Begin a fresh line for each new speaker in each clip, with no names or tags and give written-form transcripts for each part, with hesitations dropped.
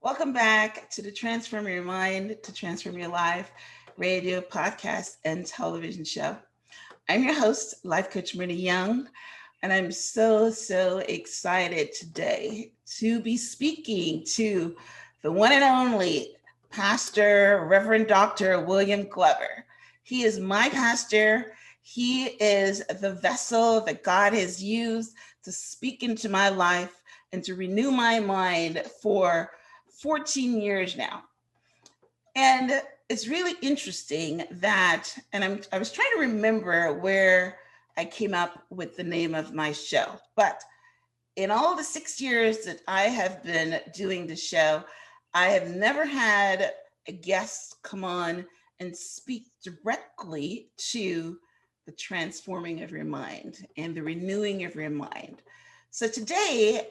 Welcome back to the Transform Your Mind to Transform Your Life radio, podcast, and television show. I'm your host, Life Coach Marina Young, and I'm so excited today to be speaking to the one and only Pastor Reverend Dr. William Glover. He is my pastor. He is the vessel that God has used to speak into my life and to renew my mind for 14 years now. And it's really interesting that, and I was trying to remember where I came up with the name of my show, but in all the 6 years that I have been doing the show, I have never had a guest come on and speak directly to the transforming of your mind and the renewing of your mind. So today,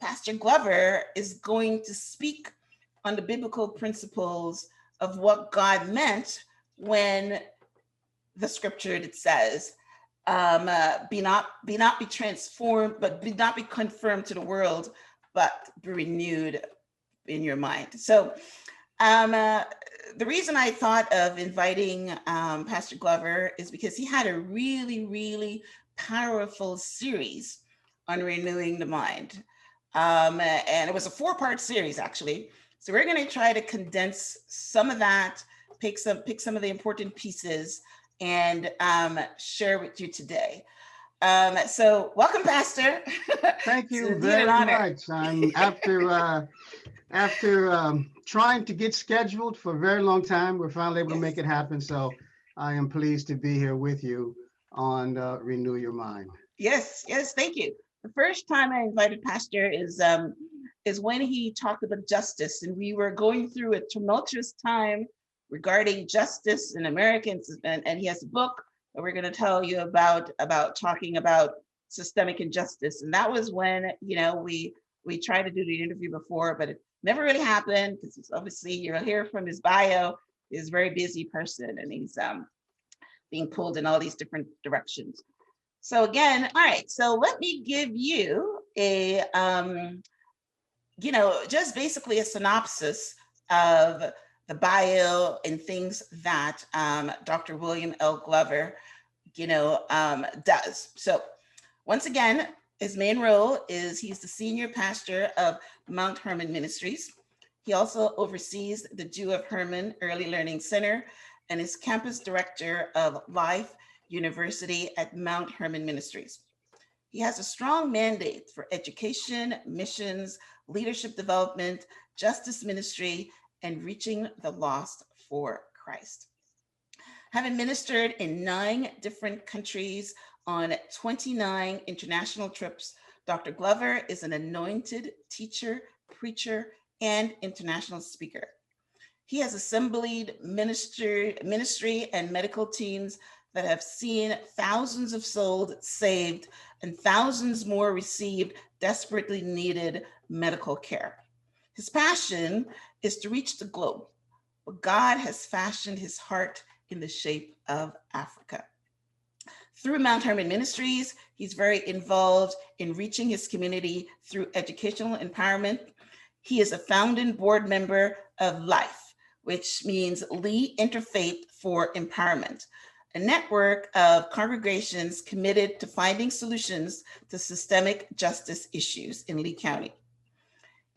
Pastor Glover is going to speak on the biblical principles of what God meant when the scripture that says, be transformed, but be not be conformed to the world, but be renewed in your mind. So the reason I thought of inviting Pastor Glover is because he had a really powerful series on renewing the mind. And it was a 4-part series, actually. So we're going to try to condense some of that, pick some of the important pieces, and share with you today. So welcome, Pastor.
Thank you very much. I'm after trying to get scheduled for a very long time, we're finally able to make it happen. So I am pleased to be here with you on Renew Your Mind.
Yes, thank you. The first time I invited Pastor is when he talked about justice, and we were going through a tumultuous time regarding justice in Americans, and he has a book that we're going to tell you about talking about systemic injustice. And that was when we tried to do the interview before, but it never really happened because obviously you'll hear from his bio. He's a very busy person, and he's being pulled in all these different directions. So again, all right, so let me give you a, just basically a synopsis of the bio and things that Dr. William L. Glover, does. So once again, his main role is he's the senior pastor of Mount Hermon Ministries. He also oversees the Jew of Hermon Early Learning Center and is campus director of Life University at Mount Hermon Ministries. He has a strong mandate for education, missions, leadership development, justice ministry, and reaching the lost for Christ. Having ministered in 9 different countries on 29 international trips, Dr. Glover is an anointed teacher, preacher, and international speaker. He has assembled ministry and medical teams that have seen thousands of souls saved and thousands more received desperately needed medical care. His passion is to reach the globe, but God has fashioned his heart in the shape of Africa. Through Mount Hermon Ministries, he's very involved in reaching his community through educational empowerment. He is a founding board member of Life, which means Lee Interfaith for Empowerment, a network of congregations committed to finding solutions to systemic justice issues in Lee County.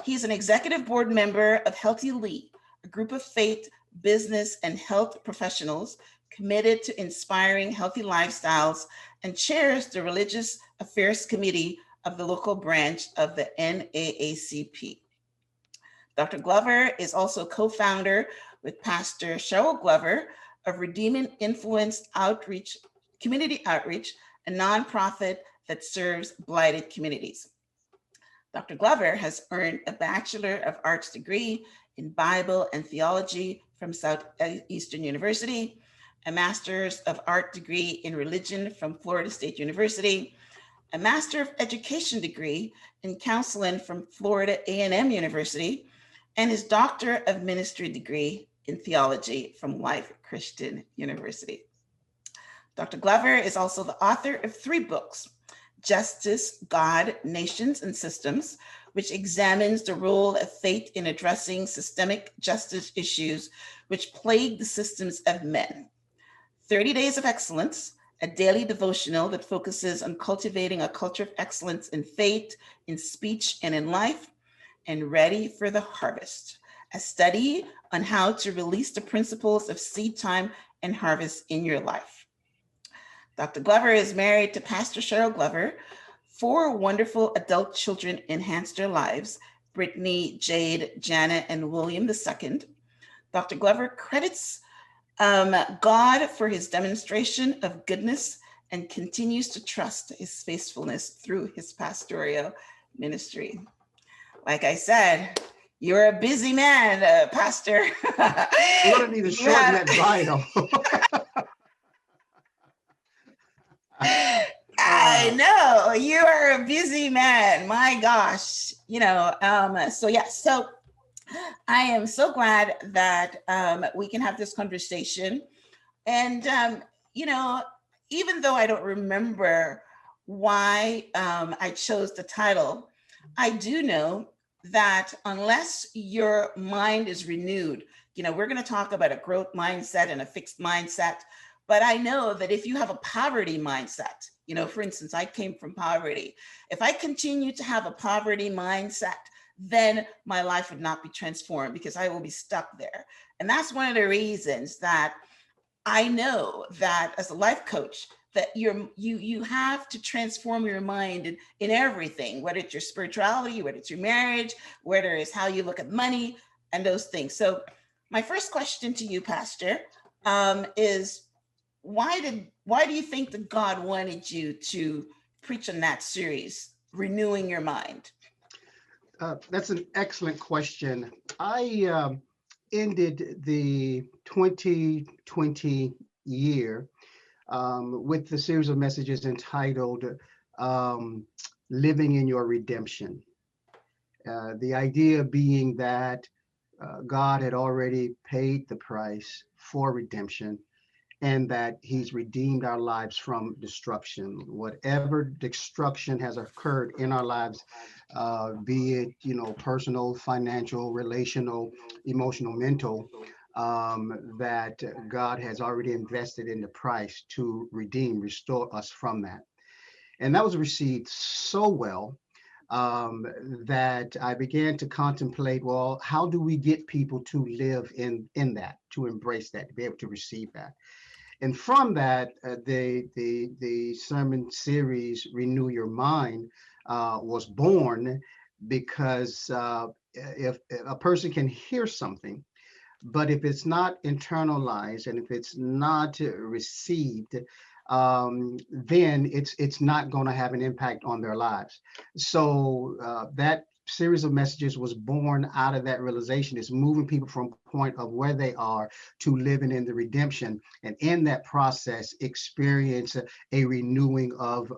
He's an executive board member of Healthy Lee, a group of faith, business, and health professionals committed to inspiring healthy lifestyles, and chairs the Religious Affairs Committee of the local branch of the NAACP. Dr. Glover is also co-founder with Pastor Cheryl Glover of Redeeming Influence Outreach, Community Outreach, a nonprofit that serves blighted communities. Dr. Glover has earned a Bachelor of Arts degree in Bible and Theology from Southeastern University, a Master's of Art degree in Religion from Florida State University, a Master of Education degree in Counseling from Florida A&M University, and his Doctor of Ministry degree in Theology from Life Christian University. Dr. Glover is also the author of 3 books, Justice, God, Nations, and Systems, which examines the role of faith in addressing systemic justice issues which plague the systems of men. 30 Days of Excellence, a daily devotional that focuses on cultivating a culture of excellence in faith, in speech, and in life, and Ready for the Harvest, a study on how to release the principles of seed time and harvest in your life. Dr. Glover is married to Pastor Cheryl Glover. 4 wonderful adult children enhanced their lives: Brittany, Jade, Janet, and William II. Dr. Glover credits God for his demonstration of goodness and continues to trust his faithfulness through his pastoral ministry. Like I said, you're a busy man, Pastor.
We're going to need to shorten that bio.
I know you are a busy man. My gosh, so I am so glad that we can have this conversation. And, even though I don't remember why I chose the title, I do know that unless your mind is renewed, we're going to talk about a growth mindset and a fixed mindset. But I know that if you have a poverty mindset, for instance, I came from poverty. If I continue to have a poverty mindset, then my life would not be transformed because I will be stuck there. And that's one of the reasons that I know that as a life coach, that you have to transform your mind in everything, whether it's your spirituality, whether it's your marriage, whether it's how you look at money and those things. So my first question to you, Pastor, is why do you think that God wanted you to preach on that series, Renewing Your Mind?
That's an excellent question. I ended the 2020 year with the series of messages entitled Living in Your Redemption. The idea being that God had already paid the price for redemption and that he's redeemed our lives from destruction. Whatever destruction has occurred in our lives, be it, personal, financial, relational, emotional, mental, that God has already invested in the price to redeem, restore us from that. And that was received so well that I began to contemplate, well, how do we get people to live in that, to embrace that, to be able to receive that? And from that, the sermon series, Renew Your Mind, was born because if a person can hear something, but if it's not internalized and if it's not received, then it's not going to have an impact on their lives. So that series of messages was born out of that realization. It's moving people from a point of where they are to living in the redemption, and in that process experience a renewing of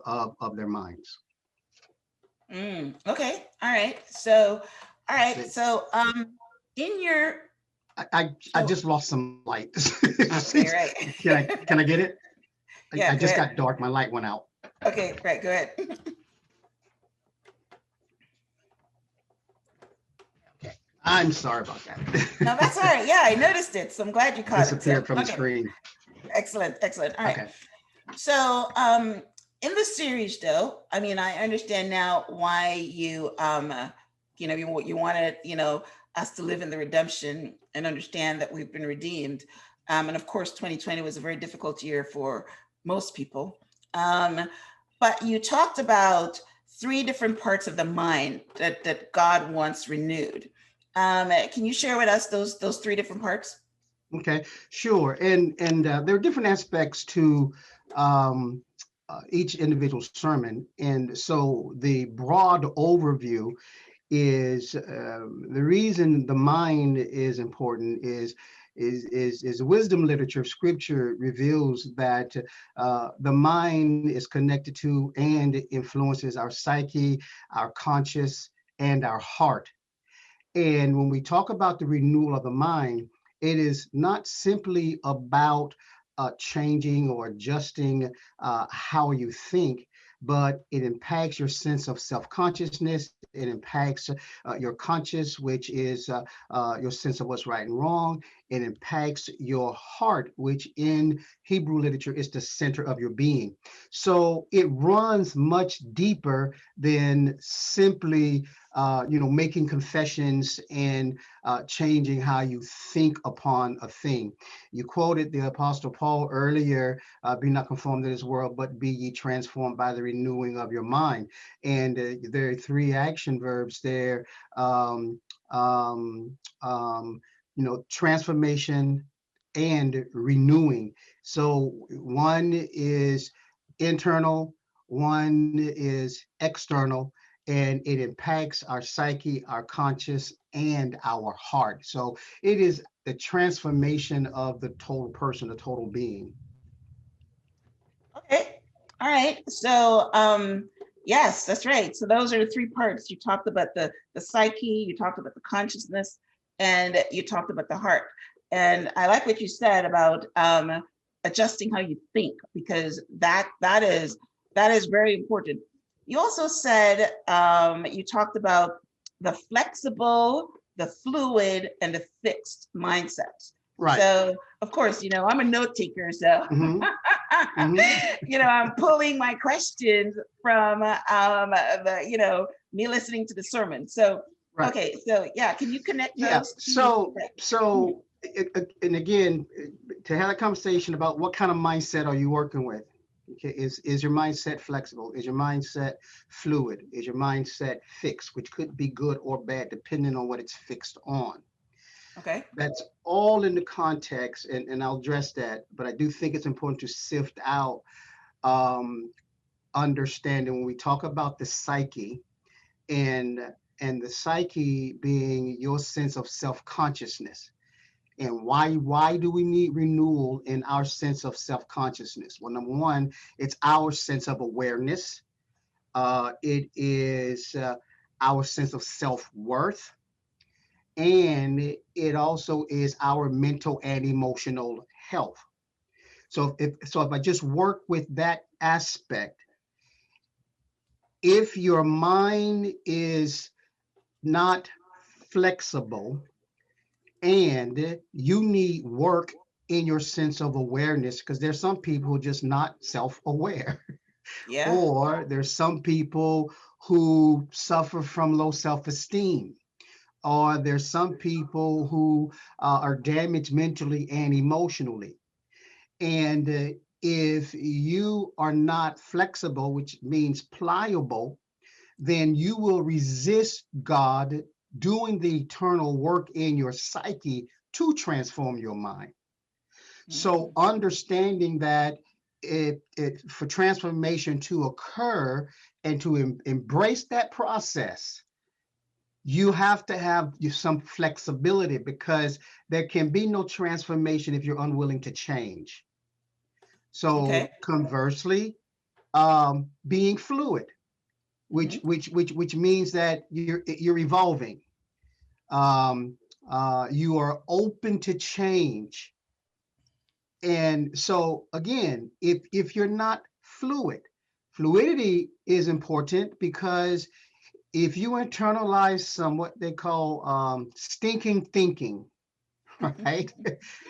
their minds.
Okay. All right. So in your
I just lost some light.
Okay, right.
Can I get it?
Yeah,
I just
ahead.
got dark. My light went out.
Okay, right. Go ahead.
I'm sorry about that.
No, that's all right. Yeah, I noticed it. So I'm glad you caught
Disappeared
it.
from the screen.
Excellent. All right.
Okay.
So in the series though, I mean, I understand now why you you wanted, us to live in the redemption and understand that we've been redeemed. And of course, 2020 was a very difficult year for most people. But you talked about 3 different parts of the mind that God wants renewed. Can you share with us those 3 different parts?
Okay, sure. And there are different aspects to each individual sermon. And so the broad overview is the reason the mind is important is wisdom literature. Scripture reveals that the mind is connected to and influences our psyche, our conscious, and our heart. And when we talk about the renewal of the mind, it is not simply about changing or adjusting how you think, but it impacts your sense of self-consciousness. It impacts your conscious, which is your sense of what's right and wrong. It impacts your heart, which in Hebrew literature is the center of your being. So it runs much deeper than simply making confessions and changing how you think upon a thing. You quoted the Apostle Paul earlier, be not conformed to this world, but be ye transformed by the renewing of your mind. And there are three action verbs there. Um, um, um, Transformation and renewing. So one is internal, one is external, and it impacts our psyche, our conscious, and our heart. So it is the transformation of the total person, the total being.
Okay. All right. So yes, that's right. So those are the three parts. You talked about the psyche, you talked about the consciousness, and you talked about the heart. And I like what you said about adjusting how you think, because that is very important. You also said you talked about the flexible, the fluid, and the fixed mindsets.
Right.
So of course, I'm a note taker, so
Mm-hmm. Mm-hmm.
I'm pulling my questions from me listening to the sermon. So,
Right.
okay, so yeah, can you connect
Yeah.
those two?
And again, to have a conversation about what kind of mindset are you working with? Okay, is your mindset flexible? Is your mindset fluid? Is your mindset fixed, which could be good or bad depending on what it's fixed on?
Okay.
That's all in the context, and I'll address that. But I do think it's important to sift out um, understanding when we talk about the psyche and the psyche being your sense of self-consciousness. And why do we need renewal in our sense of self-consciousness? Well, number one, it's our sense of awareness. It is our sense of self-worth, and it also is our mental and emotional health. So if I just work with that aspect, if your mind is not flexible and you need work in your sense of awareness, because there's some people who are just not self-aware,
Yeah.
or there's some people who suffer from low self-esteem, or there's some people who are damaged mentally and emotionally. And if you are not flexible, which means pliable, then you will resist God doing the eternal work in your psyche to transform your mind. So
Mhm.
understanding that for transformation to occur and to embrace that process, you have to have some flexibility, because there can be no transformation if you're unwilling to change. So
Okay.
conversely, being fluid, which
Hmm.
which which which means that you're evolving. Um, you are open to change. And so again, if you're not fluid, fluidity is important, because if you internalize some what they call stinking thinking, right?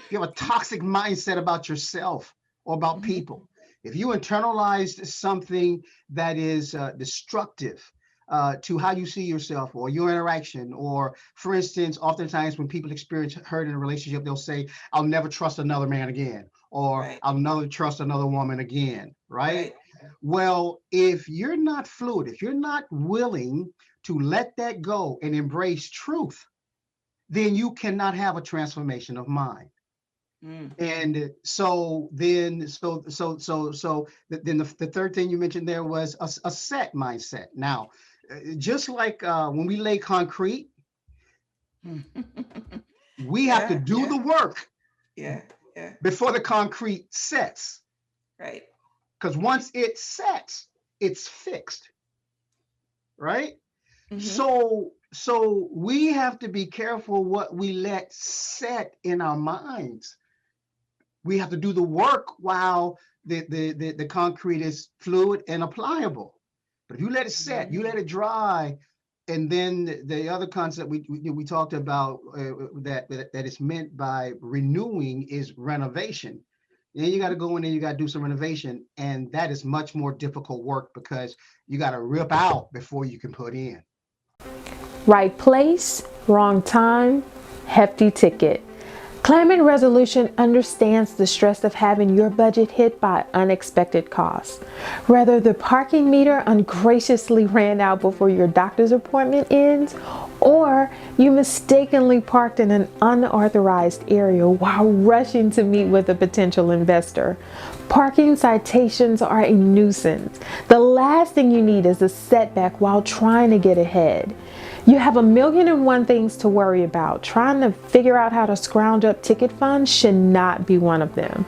You have a toxic mindset about yourself or about
Hmm.
people. If you internalized something that is destructive to how you see yourself or your interaction, or for instance, oftentimes when people experience hurt in a relationship, they'll say, I'll never trust another man again, or
Right.
I'll never trust another woman again, right?
Right.
Well, if you're not fluid, if you're not willing to let that go and embrace truth, then you cannot have a transformation of mind.
Mm.
And so then, then the third thing you mentioned there was a set mindset. Now, just like when we lay concrete, we have to
Yeah.
do
Yeah.
the work
Yeah. Yeah.
before the concrete sets.
Right.
Because once it sets, it's fixed, right?
Hmm.
So we have to be careful what we let set in our minds. We have to do the work while the concrete is fluid and applicable. But if you let it set, you let it dry, and then the other concept we talked about that is meant by renewing is renovation. Then you got to go in and you got to do some renovation, and that is much more difficult work because you got to rip out before you can put in.
Right place, wrong time, hefty ticket. Climate Resolution understands the stress of having your budget hit by unexpected costs. Whether the parking meter ungraciously ran out before your doctor's appointment ends, or you mistakenly parked in an unauthorized area while rushing to meet with a potential investor. Parking citations are a nuisance. The last thing you need is a setback while trying to get ahead. You have 1,000,001 things to worry about. Trying to figure out how to scrounge up ticket funds should not be one of them.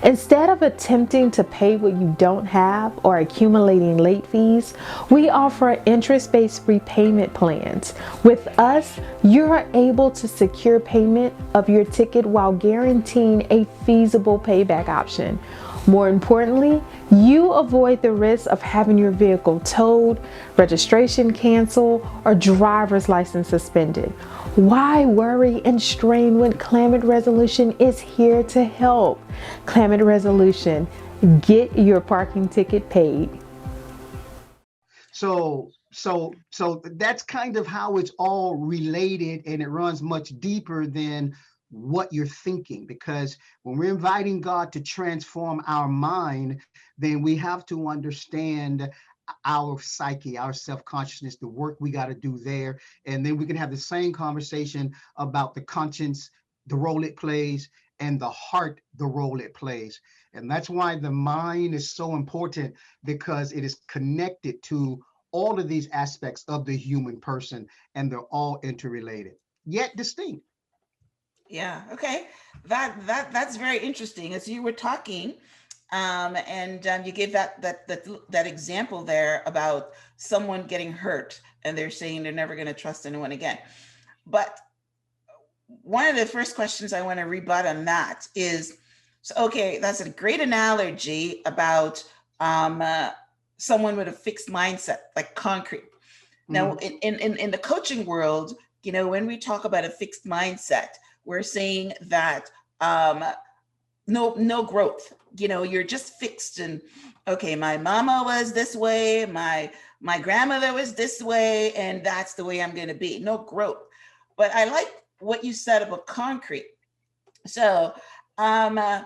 Instead of attempting to pay what you don't have or accumulating late fees, we offer interest-based repayment plans. With us, you're able to secure payment of your ticket while guaranteeing a feasible payback option. More importantly, you avoid the risk of having your vehicle towed, registration canceled, or driver's license suspended. Why worry and strain when Climate Resolution is here to help? Climate Resolution, get your parking ticket paid.
So that's kind of how it's all related, and it runs much deeper than what you're thinking, because when we're inviting God to transform our mind, then we have to understand our psyche, our self-consciousness, the work we got to do there. And then we can have the same conversation about the conscience, the role it plays, and the heart, the role it plays. And that's why the mind is so important, because it is connected to all of these aspects of the human person, and they're all interrelated, yet distinct.
Yeah. Okay. That's very interesting. As you were talking, and you gave that example there about someone getting hurt, and they're saying they're never going to trust anyone again. But one of the first questions I want to rebut on that is, so okay, that's a great analogy about someone with a fixed mindset, like concrete. Now,
Mhm.
in the coaching world, when we talk about a fixed mindset, we're saying that no growth. You're just fixed, and okay, my mama was this way, my grandmother was this way, and that's the way I'm going to be. No growth. But I like what you said about concrete. So, um, uh,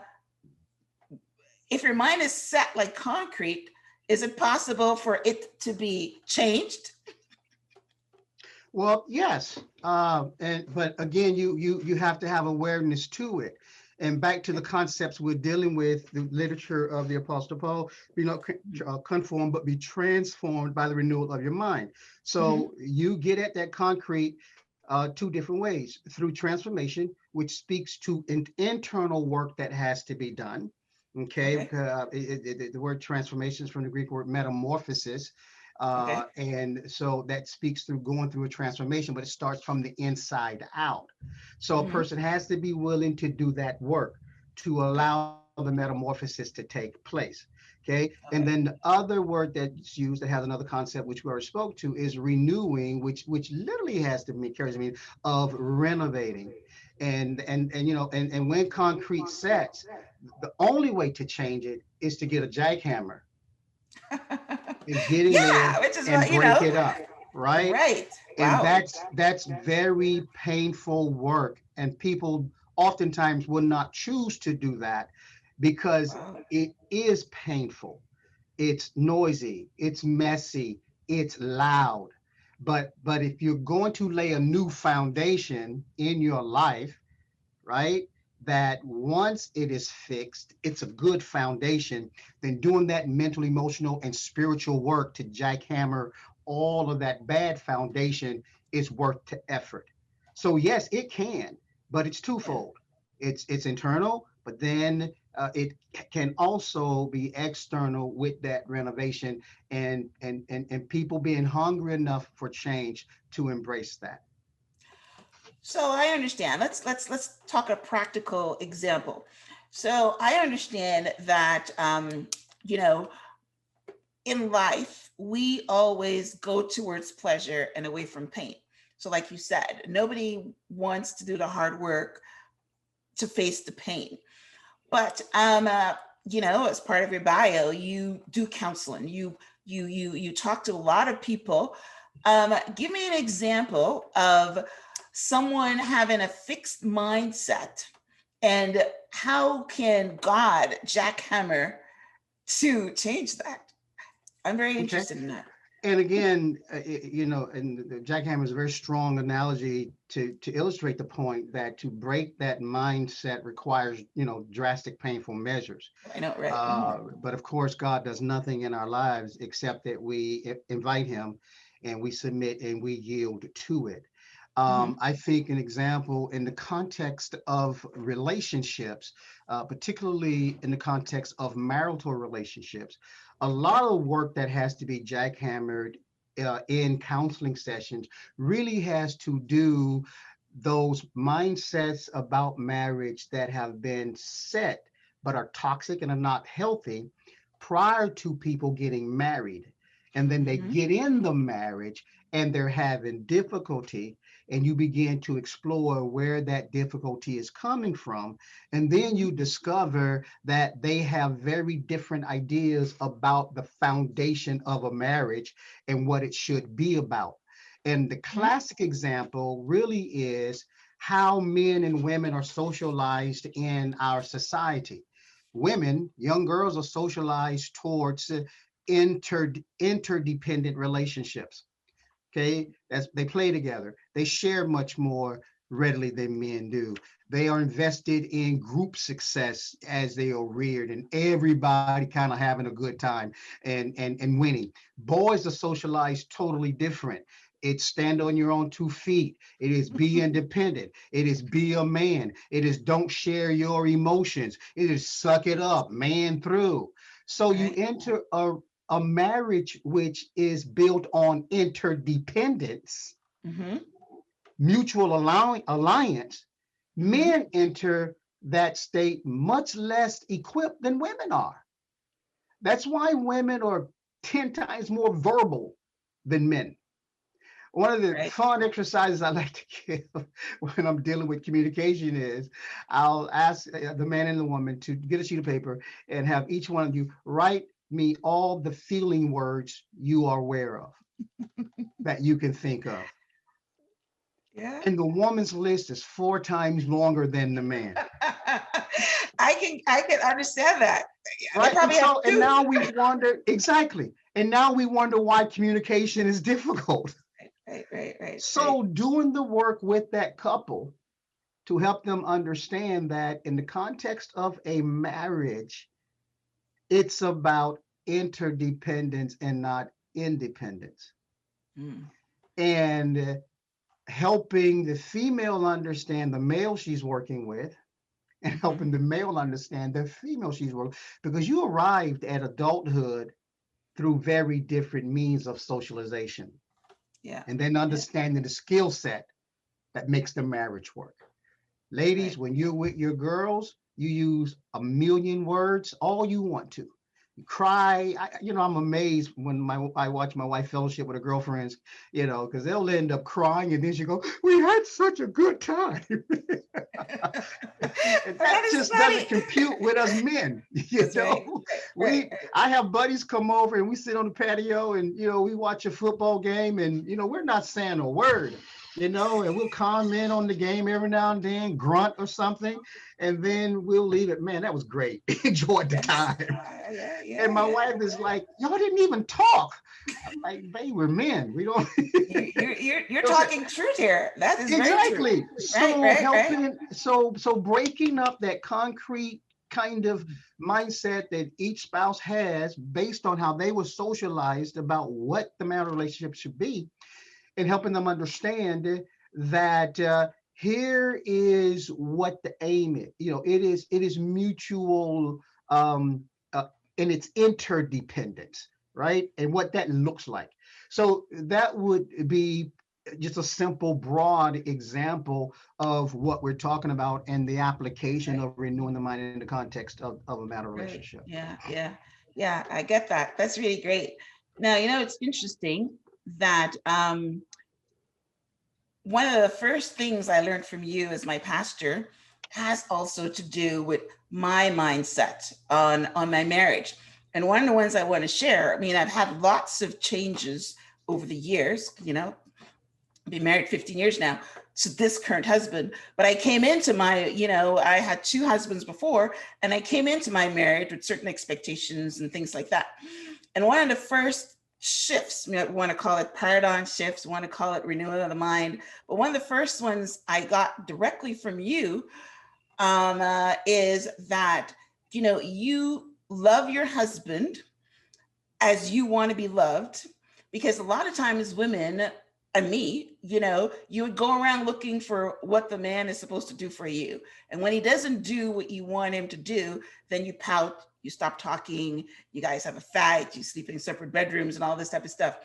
if your mind is set like concrete, is it possible for it to be changed?
Well, yes, and but again, you have to have awareness to it. And back to the concepts we're dealing with, the literature of the Apostle Paul, be not conformed, but be transformed by the renewal of your mind.
Mm-hmm.
So you get at that concrete two different ways: through transformation, which speaks to internal work that has to be done. Okay,
Okay.
the word transformation is from the Greek word metamorphosis,
Okay.
and so that speaks through going through a transformation, but it starts from the inside out. So a
Mm-hmm.
person has to be willing to do that work to
Okay.
allow the metamorphosis to take place. Okay. And then
Okay.
the other word that's used that has another concept, which we already spoke to, is renewing, which literally has to mean, carries the meaning of renovating. And when concrete sets, the only way to change it is to get a jackhammer and get in there
Yeah, which is
and
what
break it up, right?
right.
And
Wow.
that's very painful work, and people oftentimes will not choose to do that because
Wow.
it is painful, it's noisy, it's messy, it's loud. But if you're going to lay a new foundation in your life, right? That once it is fixed, it's a good foundation, then doing that mental, emotional, and spiritual work to jackhammer all of that bad foundation is worth the effort. So yes, it can, but it's
Yeah.
twofold. It's internal, but then it can also be external with that renovation, and people being hungry enough for change to embrace that.
So I understand. Let's talk a practical example. So I understand that, you know, in life, we always go towards pleasure and away from pain. So, like you said, nobody wants to do the hard work to face the pain. But as part of your bio, you do counseling. You talk to a lot of people. Give me an example of someone having a fixed mindset, and how can God jackhammer to change that? I'm very
Okay.
interested in that.
And again, and the jackhammer is a very strong analogy to illustrate the point that to break that mindset requires, drastic, painful measures.
I know, right? Mhm.
But of course, God does nothing in our lives except that we invite Him, and we submit and we yield to it.
Mhm.
I think an example in the context of relationships, particularly in the context of marital relationships, a
Okay.
lot of work that has to be jackhammered in counseling sessions really has to do those mindsets about marriage that have been set but are toxic and are not healthy prior to people getting married. And then they
Mhm.
get in the marriage and they're having difficulty, and you begin to explore where that difficulty is coming from. And then
Mhm.
you discover that they have very different ideas about the foundation of a marriage and what it should be about. And the
Mhm.
classic example really is how men and women are socialized in our society. Women, young girls, are socialized towards interdependent relationships. Okay, as they play together, they share much more readily than men do. They are invested in group success as they are reared, and everybody kind of having a good time and winning. Boys are socialized totally different. It's stand on your own 2 feet. It is be independent. It is be a man. It is don't share your emotions. It is suck it up, man through. So you
Right.
enter a marriage which is built on interdependence,
Mhm.
mutual alliance.
Mhm.
Men enter that state much less equipped than women are. That's why women are 10 times more verbal than men. One of the
Right.
fun exercises I like to give when I'm dealing with communication is I'll ask the man and the woman to get a sheet of paper and have each one of you write me all the feeling words you are aware of that you can think of.
Yeah.
And the woman's list is 4 times longer than the man.
I can understand that. I
Right. And
probably have
so, and
two.
now we wonder exactly. And now we wonder why communication is difficult.
Right, right, right, right.
So, doing the work with that couple to help them understand that in the context of a marriage, it's about interdependence and not independence.
Mm.
And helping the female understand the male she's working with, and
Mhm.
helping the male understand the female she's working, because you arrived at adulthood through very different means of socialization,
Yeah.
and then
Yeah.
understanding the skill set that makes the marriage work. Ladies,
Right.
when you're with your girls, you use a million words, all you want to. You cry. I'm amazed when I watch my wife fellowship with her girlfriends, because they'll end up crying, and then she go, "We had such a good time." And
That
that
is
just doesn't
funny.
compute with us men.
That's right. Right. Right. Right.
I have buddies come over and we sit on the patio, and we watch a football game, and we're not saying a word, and we'll comment on the game every now and then, grunt or something, and then we'll leave it. Man, that was great. Enjoyed the
Yes.
time.
Yeah.
And
Yeah.
my
Yeah.
wife is like, "Y'all didn't even talk." I'm like, "Babe, we're men. We don't."
You're talking truth here. That is very true.
Exactly.
Right.
So
Right. Right.
helping, so breaking up that concrete kind of mindset that each spouse has based on how they were socialized about what the marital relationship should be, and helping them understand that here is what the aim is. It is mutual, um, uh, and it's interdependence, right? And what that looks like. So that would be just a simple, broad example of what we're talking about and the application
Right.
of renewing the mind in the context of a marital
Right.
relationship.
Yeah. Yeah. Yeah. I get that. That's really great. Now, it's interesting that one of the first things I learned from you as my pastor has also to do with my mindset on my marriage. And one of the ones I want to share, I mean, I've had lots of changes over the years, been married 15 years now to this current husband, but I came into my, I had two husbands before, and I came into my marriage with certain expectations and things like that. And one of the first shifts, we want to call it paradigm shifts, we want to call it renewal of the mind, but one of the first ones I got directly from you is that, you love your husband as you want to be loved, because a lot of times women and me, you would go around looking for what the man is supposed to do for you. And when he doesn't do what you want him to do, then you pout, you stop talking, you guys have a fight, you sleep in separate bedrooms and all this type of stuff.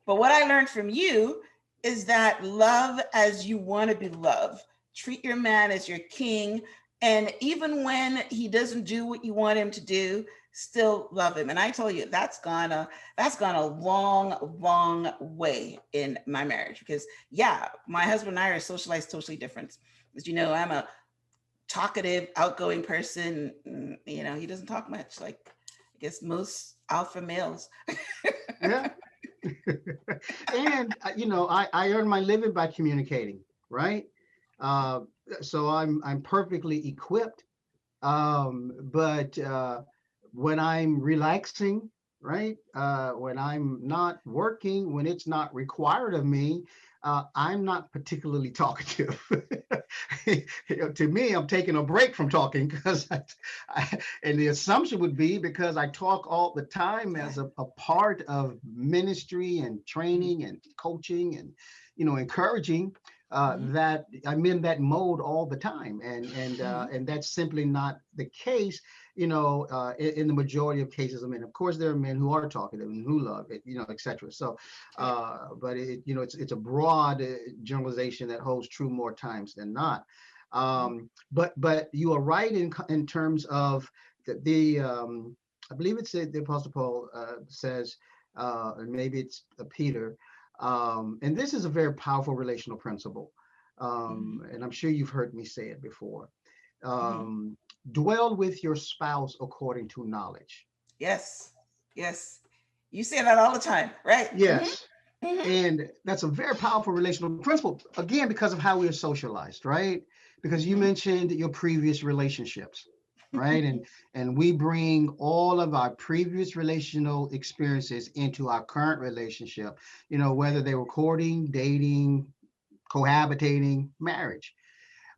But what I learned from you is that love as you want to be loved, treat your man as your king. And even when he doesn't do what you want him to do, still love him. And I told you that's gone a long way in my marriage, because my husband and I are socialized totally different. As you know, I'm a talkative, outgoing person. He doesn't talk much, like I guess most alpha males.
Yeah. And I earn my living by communicating, right? Uh, so I'm perfectly equipped. But when I'm relaxing, right? When I'm not working, when it's not required of me, I'm not particularly talkative. To me, I'm taking a break from talking because, and the assumption would be because I talk all the time as a part of ministry and training and coaching and, encouraging,
Mhm.
that I'm in that mode all the time, and that's simply not the case. In the majority of cases, I mean, of course, there are men who are talkative and who love it, etc. So, but it's a broad generalization that holds true more times than not. But you are right in terms of the I believe it's the Apostle Paul says, and maybe it's Peter. And this is a very powerful relational principle.
Mhm.
And I'm sure you've heard me say it before.
Mhm.
Um, Dwell with your spouse according to knowledge.
Yes. Yes. You say that all the time, right? Hmm.
Yes.
Hmm.
And that's a very powerful relational principle, again, because of how we are socialized, right? Because you
Hmm.
mentioned your previous relationships, right? And we bring all of our previous relational experiences into our current relationship, whether they were courting, dating, cohabitating, marriage.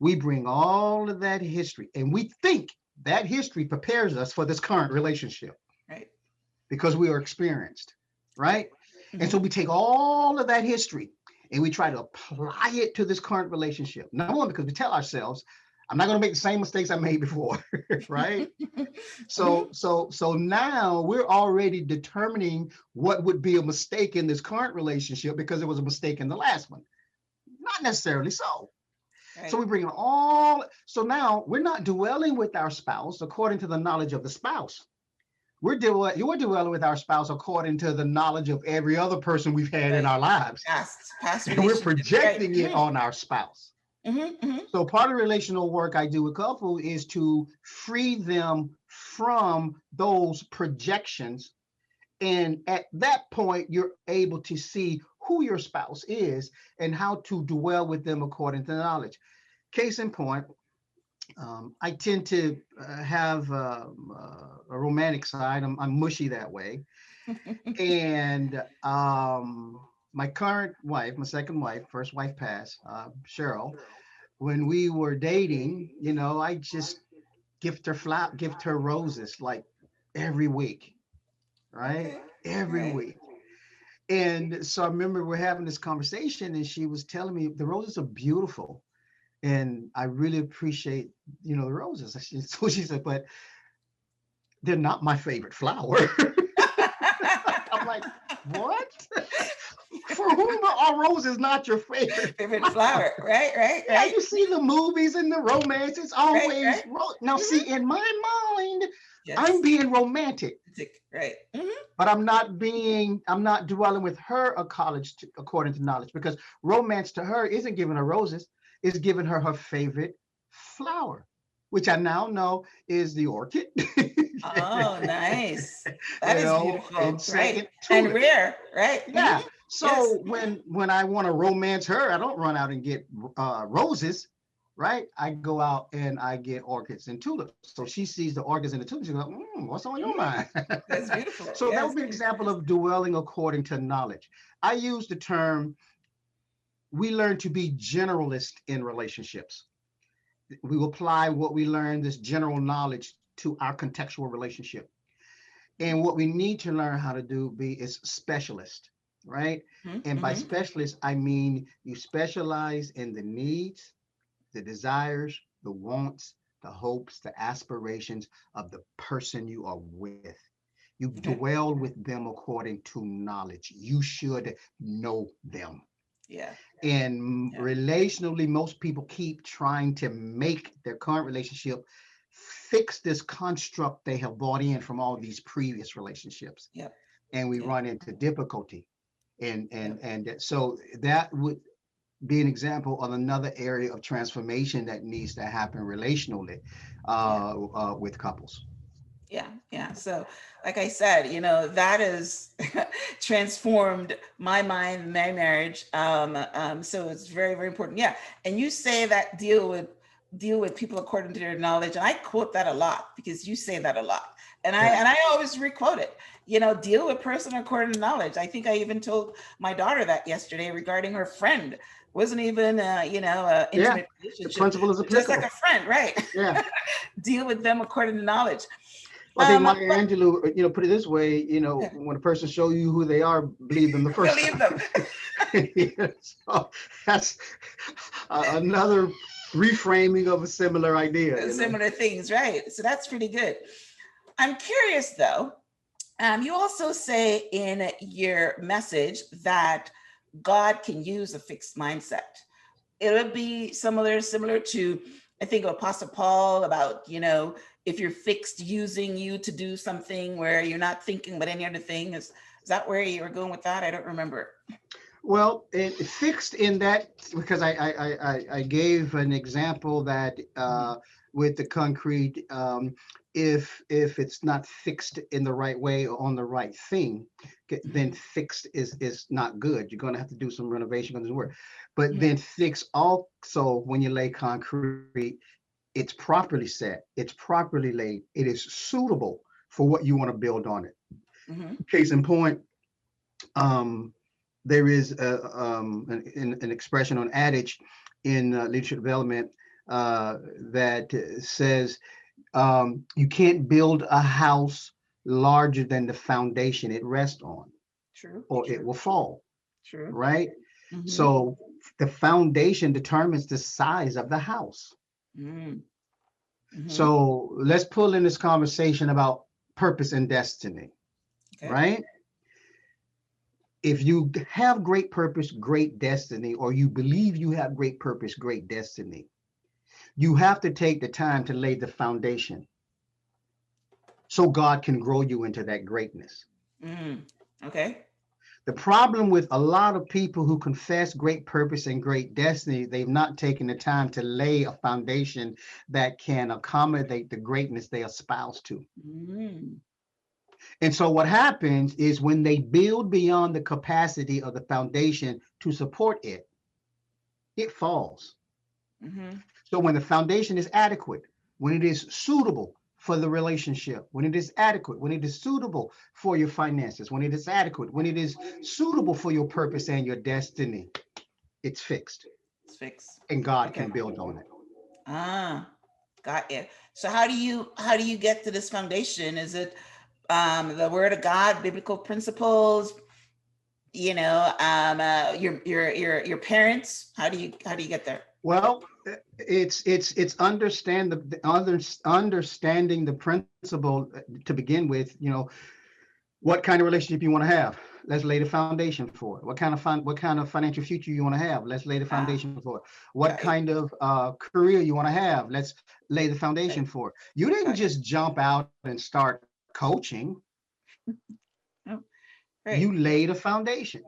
We bring all of that history and we think that history prepares us for this current relationship
Right.
because we are experienced,
Right.
right? And so
Hmm.
we take all of that history and we try to apply it to this current relationship. Number one, because we tell ourselves, I'm not going to make the same mistakes I made before, right?
Hmm.
So now we're already determining what would be a mistake in this current relationship because it was a mistake in the last one. Not necessarily so. So
Right.
we bring all, so now we're not dwelling with our spouse according to the knowledge of the spouse. You're dwelling with our spouse according to the knowledge of every other person we've had in
Right.
our lives.
Past
And we're
relationships. Right.
projecting it
Hmm.
on our spouse.
Hmm. Hmm.
So part of relational work I do with couples is to free them from those projections. And at that point, you're able to see who your spouse is and how to dwell with them according to the knowledge. Case in point, I tend to have a romantic side. I'm mushy that way. And my current wife, my second wife, first wife passed, Cheryl, when we were dating, I just gift her roses like every week, right?
Okay.
Every
Right.
week. And so I remember we're having this conversation and she was telling me the roses are beautiful. And I really appreciate, the roses. So she said, but they're not my favorite flower. I'm like, what? For whom are roses not your favorite
Favorite
flower?
flower, right, right,
Yeah,
right,
you see the movies and the romance, it's
right,
always
right.
Now,
Mhm.
see, in my mind, I'm
Yes,
being romantic,
right.
but I'm not dwelling with her a college according to knowledge, because romance to her isn't giving her roses, it's giving her favorite flower, which I now know is the orchid.
Oh, nice. That is
And
beautiful, right?
second,
And
tulip.
rare, right?
Yeah.
Yes.
So when I want to romance her, I don't run out and get roses, right? I go out and I get orchids and tulips. So she sees the orchids and the tulips, she goes, what's on your
Mhm.
mind?
That's beautiful.
So that would
Yes.
be an example of dwelling according to knowledge. I use the term, we learn to be generalist in relationships. We apply what we learn, this general knowledge, to our contextual relationship. And what we need to learn how to do is specialist, right? And by
Mm-hmm.
specialist, I mean you specialize in the needs, the desires, the wants, the hopes, the aspirations of the person you are with. You
Okay.
dwell with them according to knowledge. You should know them.
Yeah.
And
Yeah.
relationally, most people keep trying to make their current relationship fix this construct they have bought in from all these previous relationships,
Yep.
and we
Yep.
run into difficulty.
Yep.
And so that would be an example of another area of transformation that needs to happen relationally
Yeah.
with couples.
Yeah. Yeah. So, like I said, that has transformed my mind, my marriage. So it's very, very important. Yeah. And you say that deal with people according to their knowledge, and I quote that a lot because you say that a lot, and I
Yeah.
and I always requote it. Deal with person according to knowledge. I think I even told my daughter that yesterday regarding her friend. Wasn't even
Yeah.
intimate
The
relationship,
principle is
just like
applicable.
a friend, right?
Yeah.
Deal with them according to knowledge.
Well, I think Maya
But
Angelou, put it this way, when a person show you who they are, believe them the first
believe them.
time. Yeah, so that's another reframing of a similar idea.
Similar things, right? So that's pretty good. I'm curious though. You also say in your message that God can use a fixed mindset. It would be similar to, I think, of Apostle Paul about, if you're fixed using you to do something where you're not thinking about any other thing. Is that where you were going with that? I don't remember.
Well, it fixed in that, because I gave an example that
Mhm.
with the concrete, if it's not fixed in the right way or on the right thing, then
Mhm.
fixed is not good. You're going to have to do some renovation on this work. But
Mhm.
then fix also, when you lay concrete, it's properly set, it's properly laid, it is suitable for what you want to build on it.
Mhm.
Case in point, um, there is an expression on adage in leadership development that says you can't build a house larger than the foundation it rests on,
True.
or it
True.
will fall,
True.
right?
Mhm.
So the foundation determines the size of the house.
Mhm. Mhm.
So let's pull in this conversation about purpose and destiny,
Okay.
right? If you have great purpose, great destiny, or you believe you have great purpose, great destiny, you have to take the time to lay the foundation so God can grow you into that greatness.
Mm. Okay.
The problem with a lot of people who confess great purpose and great destiny, they've not taken the time to lay a foundation that can accommodate the greatness they espouse to.
Mm.
And so what happens is when they build beyond the capacity of the foundation to support it, it falls.
Mhm.
So when the foundation is adequate, when it is suitable for the relationship, when it is adequate, when it is suitable for your finances, when it is adequate, when it is suitable for your purpose and your destiny, it's fixed
It's fixed.
and God
Okay.
can build on it.
Ah, got you. So how do you get to this foundation? Is it the word of God, biblical principles, your parents? How do you get there?
Well, it's understanding the principle to begin with. What kind of relationship you want to have. Let's lay the foundation for it. What kind of financial future you want to have? Let's lay the
Ah,
foundation for it. What
right,
kind of career you want to have? Let's lay the
right,
foundation for it. You didn't
got
just jump out and start coaching.
it. Oh,
You
right.
laid a foundation.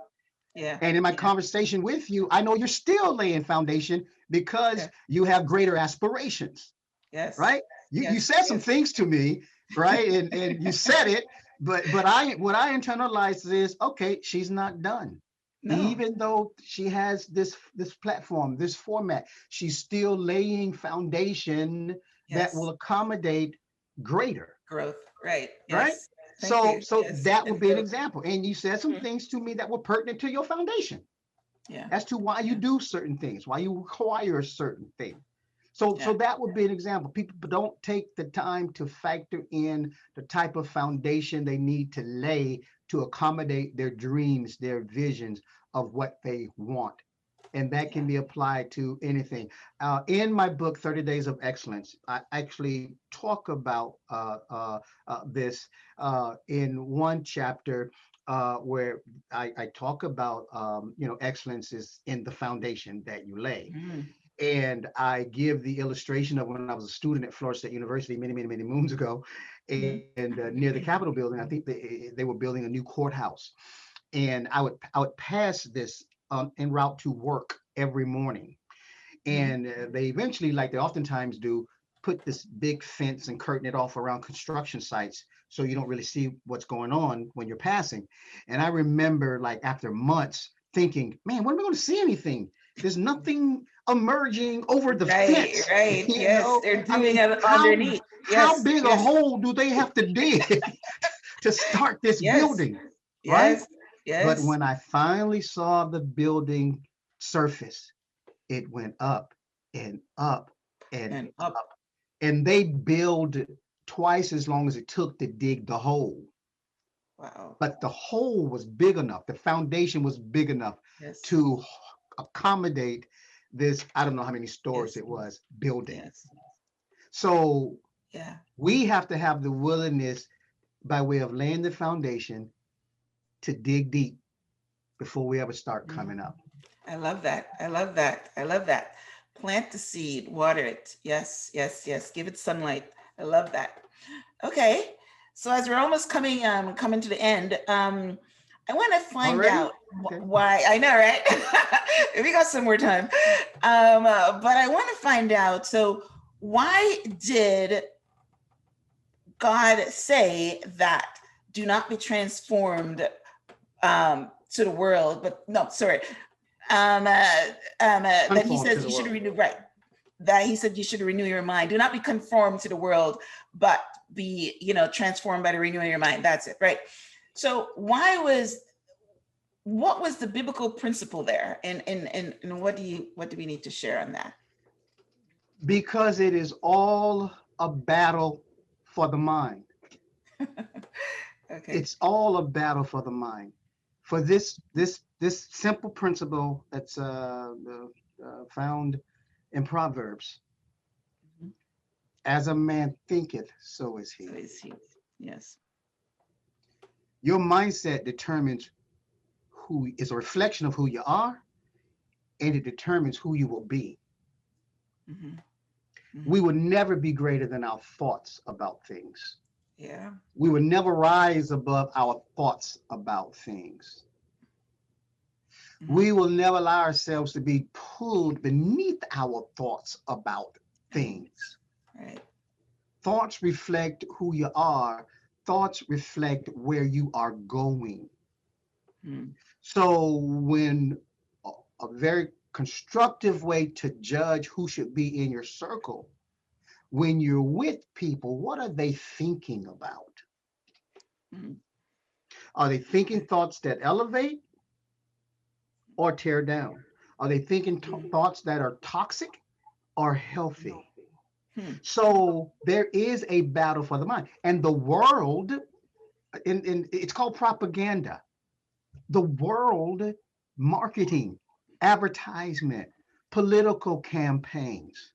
Yeah,
And in my
yeah,
conversation with you, I know you're still laying foundation because
yeah.
you have greater aspirations,
Yes,
right? You
yes,
said some
yes.
things to me, right? And you said it, but I what I internalized is okay, she's not done.
No,
Even though she has this platform, this format, she's still laying foundation that will
yes.
accommodate greater,
Growth. Right.
right?
Yes. Thank
So
you. Yes.
that would
And
be an
growth.
example. And you said some
Mhm.
things to me that were pertinent to your foundation
Yeah.
as to why you
Yeah.
do certain things, why you require a certain thing. So
Yeah.
that would be an example. People don't take the time to factor in the type of foundation they need to lay to accommodate their dreams, their visions of what they want. And that
Yeah.
can be applied to anything. In my book, 30 Days of Excellence, I actually talk about this in one chapter where I talk about, excellence is in the foundation that you lay.
Mm,
And I give the illustration of when I was a student at Florida State University many, many, many moons ago,
mm,
and near the Capitol building. I think they were building a new courthouse, and I would pass this en route to work every morning.
mm.
And they eventually, like they oftentimes do, put this big fence and curtain it off around construction sites so you don't really see what's going on when you're passing. And I remember, like after months, thinking, man, when am I going to see anything? There's nothing emerging over the
Right.
fence.
Right.
You
Yes.
know,
They're
I
doing
mean,
it
how
underneath.
how
Yes.
big a
Yes.
hole do they have to dig to start this
Yes.
building, right?
Yes.
But
Yes.
when I finally saw the building surface, it went up and up and
And up.
up. And they build twice as long as it took to dig the hole.
Wow.
But the hole was big enough, the foundation was big enough
Yes.
to accommodate this, I don't know how many stories
Yes.
it was, building.
Yes.
So
Yeah.
we have to have the willingness by way of laying the foundation to dig deep before we ever start
Mm.
coming up.
I love that. I love that. I love that. Plant the seed, water it. Yes. Yes. Yes. Give it sunlight. I love that. Okay. So as we're almost coming to the end, I want to find
Already?
out
Okay.
why. I know, right? We got some more time, but I want to find out. So why did God say that do not be transformed to the world? But no, sorry. That he
Conform to
says
the
you should
world.
renew, right? That he said you should renew your mind. Do not be conformed to the world, but be, transformed by the renewing of your mind. That's it, right? So what was the biblical principle there, and what do we need to share on that?
Because it is all a battle for the mind.
Okay.
It's all a battle for the mind. For this simple principle that's found in Proverbs,
Mhm.
as a man thinketh, so is
So
he.
is he? Yes.
Your mindset determines who is a reflection of who you are, and it determines who you will be.
Hmm.
We
Hmm.
will never be greater than our thoughts about things.
Yeah.
We will never rise above our thoughts about things.
Hmm.
We will never allow ourselves to be pulled beneath our thoughts about things.
Right.
Thoughts reflect who you are, thoughts reflect where you are going.
Mm.
So, when a very constructive way to judge who should be in your circle, when you're with people, what are they thinking about?
Mm.
Are they thinking thoughts that elevate or tear down? Are they thinking
Mm.
thoughts that are toxic or healthy?
Hmm.
So there is a battle for the mind. And the world, it's called propaganda. The world, marketing, advertisement, political campaigns.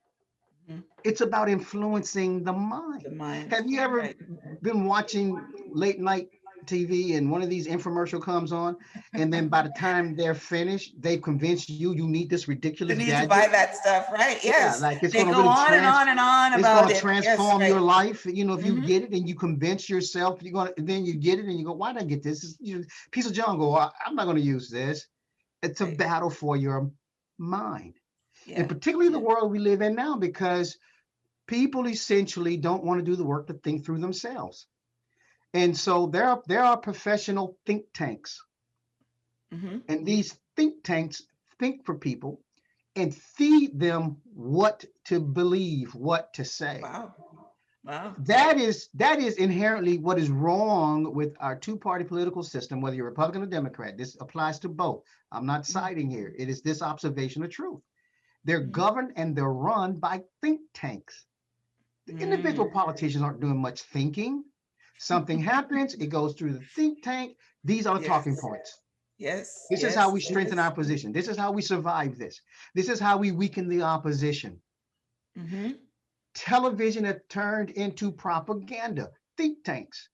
Hmm.
It's about influencing the
The
mind.
mind.
Have you ever
Right.
been watching late night TV and one of these infomercial comes on, and then by the time they're finished, they've convinced you need this
You
ridiculous
need to buy
gadget.
that stuff, right?
Yeah,
Yes.
like it's
They
going to
go
really
on and on and on
it's going
about
to
it. Yes,
transform
right.
your life. If you
Hmm.
get it and you convince yourself, you're going to, then you get it and you go, why did I get this? Piece of junk. Go, I'm not going to use this. It's a
Right.
battle for your mind, and
Yeah.
particularly the
Yeah.
world we live in now, because people essentially don't want to do the work to think through themselves. And so there are professional think tanks,
Hmm.
and these think tanks think for people and feed them what to believe, what to say.
Wow. Wow.
That is inherently what is wrong with our two-party political system, whether you're Republican or Democrat. This applies to both. I'm not siding here. It is this observation of truth. They're
Hmm.
governed and they're run by think tanks. The individual
Mm.
politicians aren't doing much thinking. Something happens, it goes through the think tank. These are the
Yes.
talking points.
Yes.
This is how
Yes.
we
It
strengthen
is.
our position. This is how we survive this. This is how we weaken the opposition.
Hmm.
Television have turned into propaganda think tanks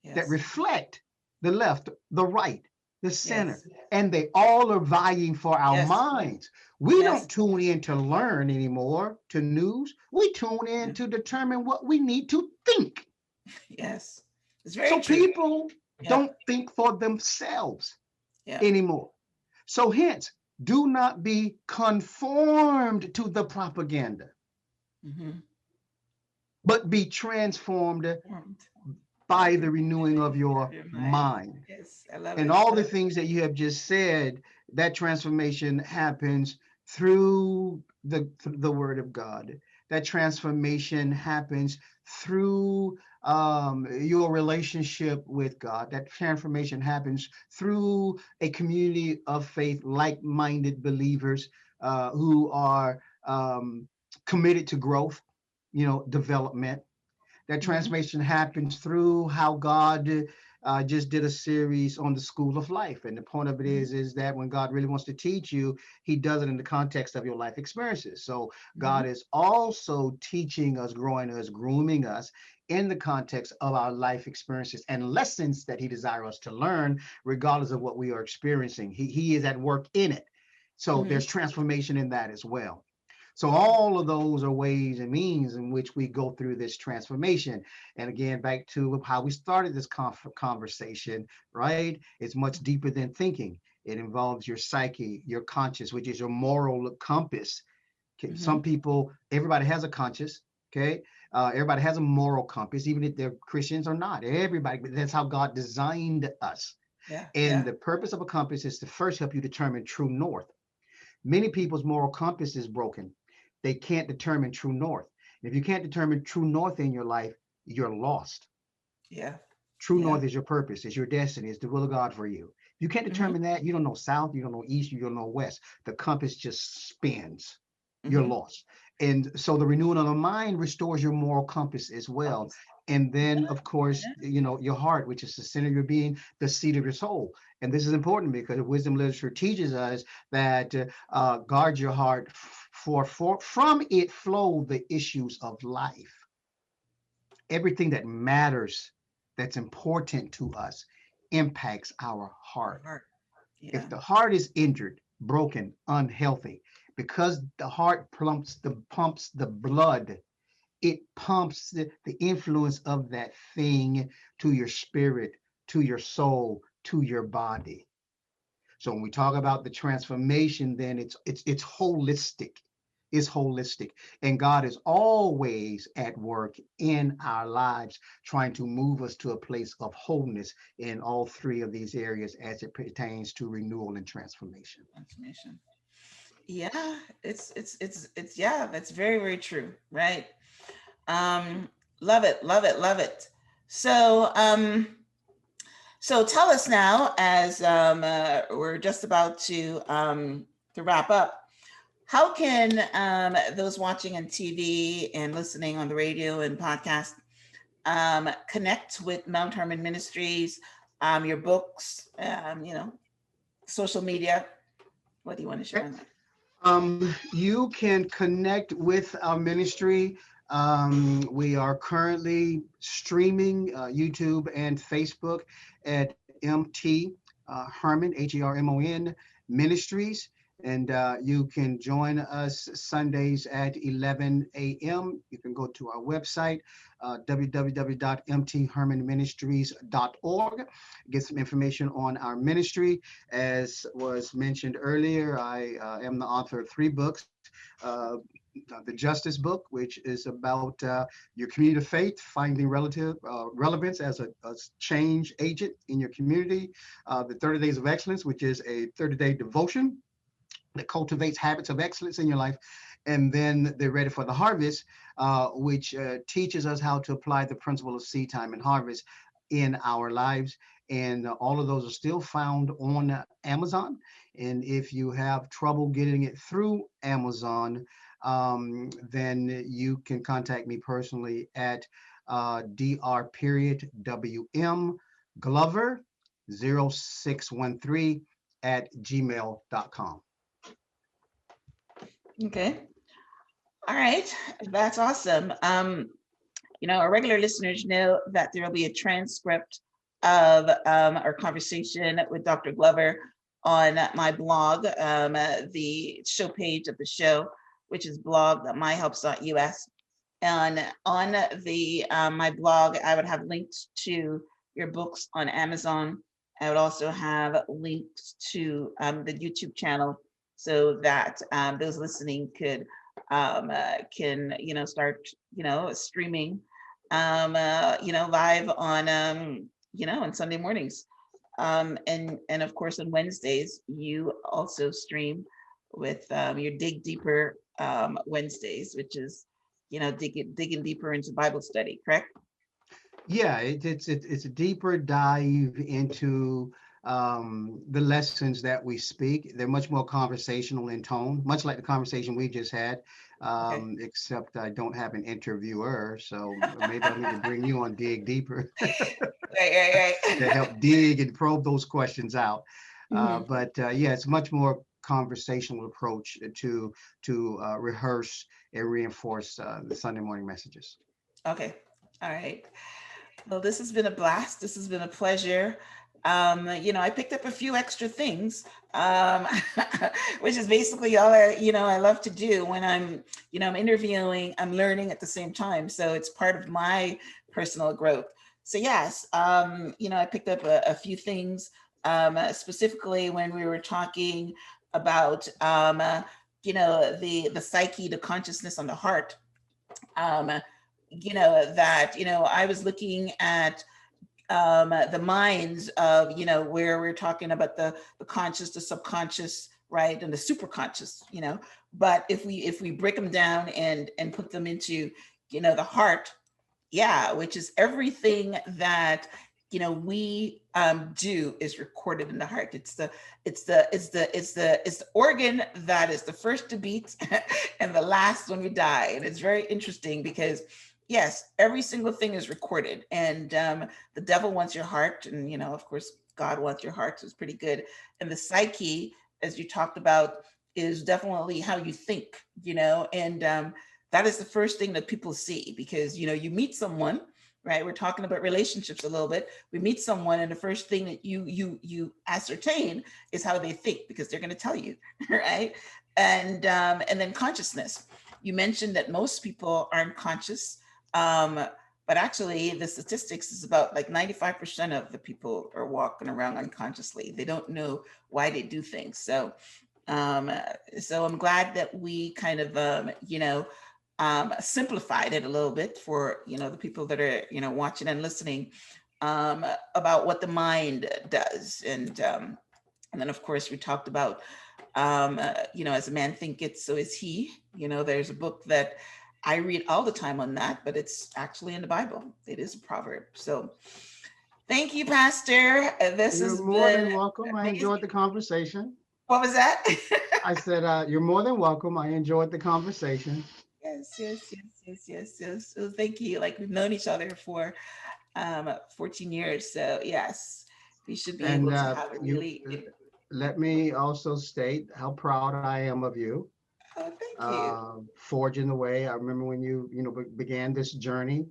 that
Yes.
reflect the left, the right, the center,
Yes.
and they all are vying for our
Yes.
minds. We
Yes.
don't tune in to learn anymore to news. We tune in
Yeah.
to determine what we need to think.
Yes. It's very
So
true.
people
Yeah.
don't think for themselves
Yeah.
anymore. So hence, do not be conformed to the propaganda,
Hmm.
but be transformed
Formed by
by
the
the renewing of
renewing of
your
your mind.
mind.
Yes. I love
And
it.
all the
Love it.
things that you have just said, that transformation happens through the word of God. That transformation happens through your relationship with God. That transformation happens through a community of faith, like-minded believers who are committed to growth, development. That
Hmm.
transformation happens through how God just did a series on the school of life. And the point of it
Hmm.
is that when God really wants to teach you, he does it in the context of your life experiences. So
Hmm.
God is also teaching us, growing us, grooming us in the context of our life experiences and lessons that he desires us to learn, regardless of what we are experiencing. He is at work in it. So
Hmm.
there's transformation in that as well. So all of those are ways and means in which we go through this transformation. And again, back to how we started this conversation, right? It's much deeper than thinking. It involves your psyche, your conscience, which is your moral compass. Okay? Some
Hmm.
people, everybody has a conscience. Okay, everybody has a moral compass, even if they're Christians or not. Everybody, that's how God designed us.
Yeah.
And
Yeah.
the purpose of a compass is to first help you determine true north. Many people's moral compass is broken. They can't determine true north. If you can't determine true north in your life, you're lost.
Yeah.
True
Yeah.
north is your purpose, is your destiny, is the will of God for you. If you can't
Hmm.
determine that, you don't know south, you don't know east, you don't know west. The compass just spins. You're
Hmm.
lost. And so the renewing of the mind restores your moral compass as well.
Compass.
And
Yeah.
then, of course,
Yeah.
your heart, which is the center of your being, the seat of your soul. And this is important because wisdom literature teaches us that guard your heart, for from it flow the issues of life. Everything that matters, that's important to us, impacts our
Your
heart.
heart. Yeah.
If the heart is injured, broken, unhealthy, because the heart pumps the blood, it pumps the influence of that thing to your spirit, to your soul, to your body. So when we talk about the transformation, then it's holistic. It's holistic. And God is always at work in our lives, trying to move us to a place of wholeness in all three of these areas as it pertains to renewal and transformation.
Transformation. Yeah. It's yeah, that's very, very true. Right. Um, love it, love it, love it. So, so tell us now, as we're just about to wrap up, how can those watching on TV and listening on the radio and podcast connect with Mount Hermon Ministries, your books, social media? What do you want to share on that?
You can connect with our ministry We are currently streaming YouTube and Facebook at MT Hermon, Hermon Ministries. And you can join us Sundays at 11 a.m. You can go to our website, www.mthermonministries.org, get some information on our ministry. As was mentioned earlier, I am the author of 3 books. The Justice book, which is about your community of faith, finding relevance as a change agent in your community. The 30 Days of Excellence, which is a 30-day devotion that cultivates habits of excellence in your life. And then they're ready for the harvest, which teaches us how to apply the principle of seed time and harvest in our lives. And all of those are still found on Amazon. And if you have trouble getting it through Amazon, then you can contact me personally at dr.wm Glover 0613 at gmail.com.
Okay. All right. That's awesome. Our regular listeners know that there will be a transcript of our conversation with Dr. Glover on my blog, the show page of the show, which is blog.myhelps.us. And on the my blog, I would have links to your books on Amazon. I would also have links to the YouTube channel so that those listening can start streaming live on on Sunday mornings, and of course on Wednesdays you also stream with your Dig Deeper Wednesdays, which is digging deeper into Bible study, correct?
Yeah, it's a deeper dive into the lessons that we speak. They're much more conversational in tone, much like the conversation we just had,
Okay.
except I don't have an interviewer, so maybe I need to bring you on Dig Deeper
Right.
to help dig and probe those questions out.
Mhm.
But yeah, it's much more conversational approach to rehearse and reinforce the Sunday morning messages.
Okay. All right. Well, this has been a blast. This has been a pleasure. I picked up a few extra things, um, which is basically all I love to do when I'm interviewing, I'm learning at the same time. So it's part of my personal growth. So yes, I picked up a few things, specifically when we were talking about, the psyche, the consciousness on the heart. Um, I was looking at the minds of where we're talking about the conscious, the subconscious, right, and the superconscious, but if we break them down and put them into the heart, yeah, which is everything that we do is recorded in the heart. It's the organ that is the first to beat and the last when we die. And it's very interesting because yes, every single thing is recorded, and the devil wants your heart, and of course God wants your heart, so it's pretty good. And the psyche, as you talked about, is definitely how you think, and that is the first thing that people see, because you meet someone, right? We're talking about relationships a little bit. We meet someone, and the first thing that you ascertain is how they think, because they're going to tell you, right? And then consciousness. You mentioned that most people aren't conscious, but actually the statistics is about like 95% of the people are walking around unconsciously. They don't know why they do things. So I'm glad that we kind of simplified it a little bit for the people that are watching and listening, about what the mind does, and then of course we talked about as a man thinketh, so is he. There's a book that I read all the time on that, but it's actually in the Bible. It is a proverb. So thank you, Pastor. This
You're
has
more
been
than welcome. I
amazing.
enjoyed the conversation.
What was that?
I said, you're more than welcome. I enjoyed the conversation.
Yes. So thank you. Like, we've known each other for 14 years. So yes, we should be
And
able to have a
you
really
let me also state how proud I am of you.
Oh, thank you.
Forging the way. I remember when you began this journey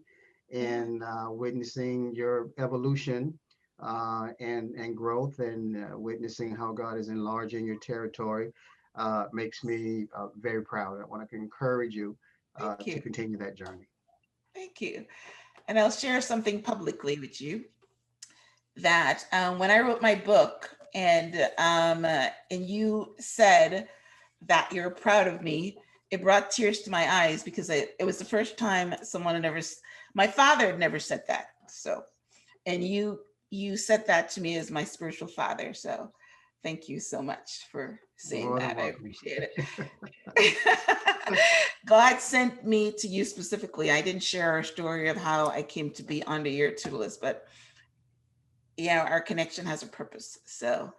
Yeah,
and witnessing your evolution and growth, and witnessing how God is enlarging your territory makes me very proud. I want to encourage you
thank
to
you.
continue that journey.
Thank you. And I'll share something publicly with you that when I wrote my book and you said that you're proud of me, it brought tears to my eyes because it was the first time someone had ever, my father had never said that. So, and you said that to me as my spiritual father. So thank you so much for saying
More than
that. I
welcome.
appreciate it. God sent me to you specifically. I didn't share our story of how I came to be under your tutelage, but yeah, our connection has a purpose. So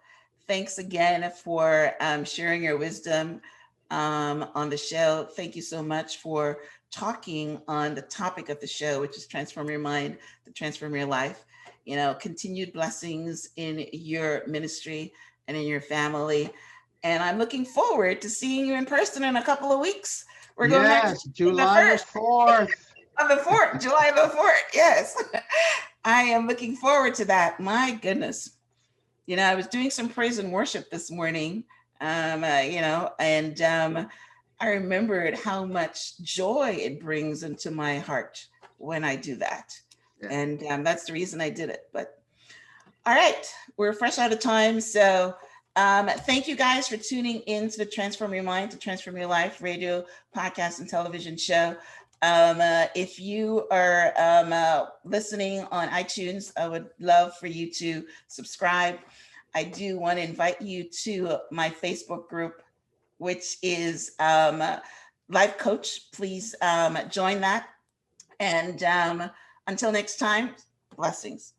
thanks again for sharing your wisdom on the show. Thank you so much for talking on the topic of the show, which is transform your mind to transform your life. You know, continued blessings in your ministry and in your family. And I'm looking forward to seeing you in person in a couple of weeks. We're going back to
Yes,
the
July the
first
4th.
on the 4th, July the 4th. Yes. I am looking forward to that. My goodness. You know, I was doing some praise and worship this morning, and I remembered how much joy it brings into my heart when I do that.
Yeah.
And that's the reason I did it. But all right, we're fresh out of time. So thank you guys for tuning in to the Transform Your Mind to Transform Your Life radio, podcast, and television show. If you are listening on iTunes, I would love for you to subscribe. I do want to invite you to my Facebook group, which is Life Coach. Please join that. And until next time, blessings.